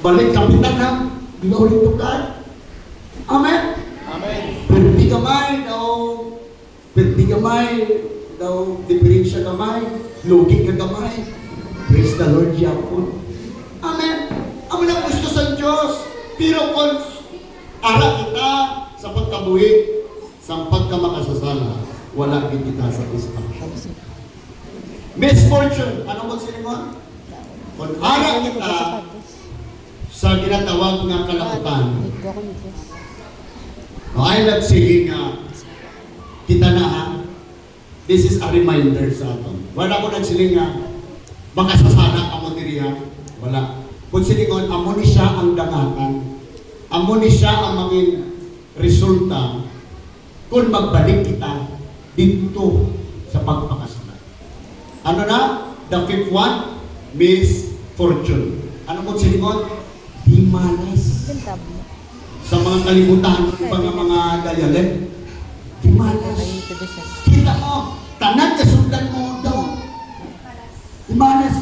Balik kapitan ha. Glory to God. Amen. Amen. Perti gamay daw diferensya gamay, logi ka gamay. Praise the Lord yapon. Amen. Amo lang gusto sa Diyos. Pero kung ara kita sa pagkabuhi, sa pagkamakasasala, wala din kita sa distraction. Misfortune, ano mo siningon? Kung ara kita sa ginatawag nga kalakutan, I'm not saying kita na ha, this is a reminder sa aton. Wala ko nagsiling nga, makasasana ka mo diriya, wala. Kung siningon, amo ni siya ang dangatan, amo ni siya ang maging resulta kung magbalik kita dito sa pagpakasala. Ano na? The fifth one, misfortune. Ano mo siningon? Di malas. Sa mga kalimutan ng mga dialect, di malas. Kita mo, tanan ka sundan mo daw. Di malas.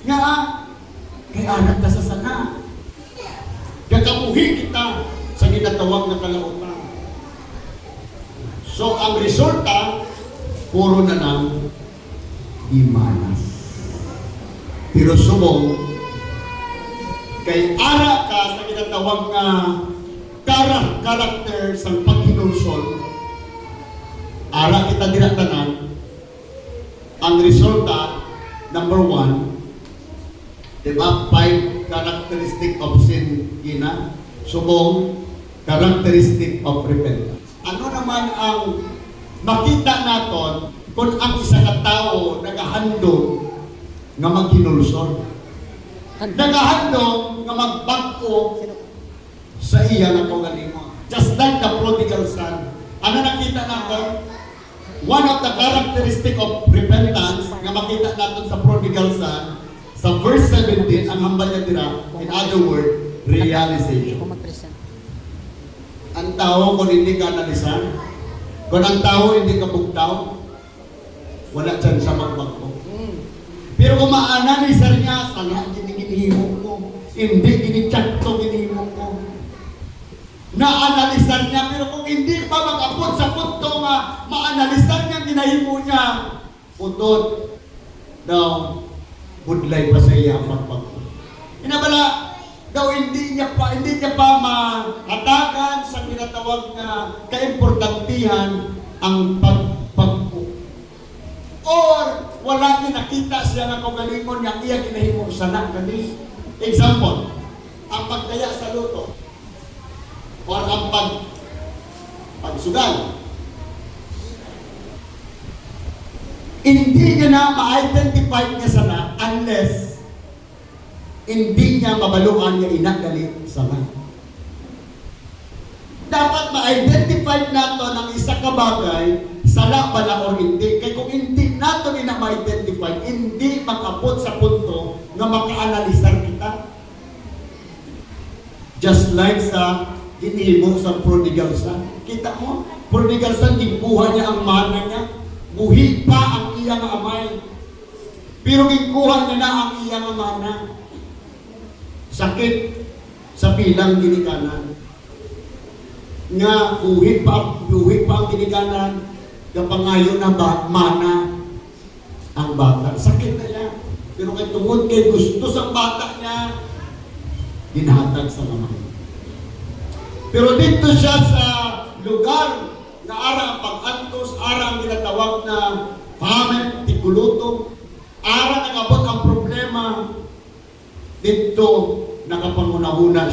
Nga, kay anak ka sa sana. Gagamuhin kita sa ginatawag na kalautan. So, ang resulta, puro na lang, di malas. Pero subong, kay ara ka sa ginatawag na karakter sa paghinulsol, ara kita dinatanan, ang resulta, number 1, diba, 5 characteristic of sin, ina, subong, characteristic of repentance. Ano naman ang makita naton kung ang isa ka tao nagahandog nga maghinulsol? Nagahandog nga magbago sa iya na kaugalingon. Just like the prodigal son. Ano nakita natin? One of the characteristic of repentance nga makita natin sa prodigal son, sa verse 17, ang hambal niya dira, in other word, realization. Ang tao kung hindi ka analisan, kung ang tao hindi ka bugtaw, wala dyan siya magbago. Pero kung ma-analyze niya, sana ginihimo ko, hindi ginichakto ginihimo ko. Na-analyze niya, pero kung hindi pa mag-apod sa punto nga, ma-analyze niya, ginahimo niya, putod, daw, budlay pa sa iya ang pagbago. Inabala, daw hindi niya pa mahatagan sa tinatawag na kaimportantihan ang pagbago. Or, wala din nakita siya ng kaugalingon nga iya ginahimong sana kani. Example, ang pagdaya sa luto or ang pagsugal. Hindi niya na ma-identify niya sana unless hindi niya mabaluan niya inagali sana. Dapat ma-identify nato ng isa ka bagay sala bala o hindi. Kaya kung hindi nato na ma-identify, hindi makapot sa punto na maka-analisar kita. Just like sa ginihimo sa prodigal son. Kita mo, prodigal son, gikuha niya ang mana niya. Buhi pa ang iyang amay. Pero gikuha niya na ang iyang mana. Sakit sa bilang ginikanan. Nga, buhi pa ang ginikanan. Kapangayo na mana ang bata. Sakit na niya. Pero kay tungod kay gusto sa bata niya, ginahatag sa mama. Pero dito siya sa lugar na ara ang pag-antos, ara ang ginatawag na famine, tikuluto, ara nang abot ang problema, dito nakapangunahuna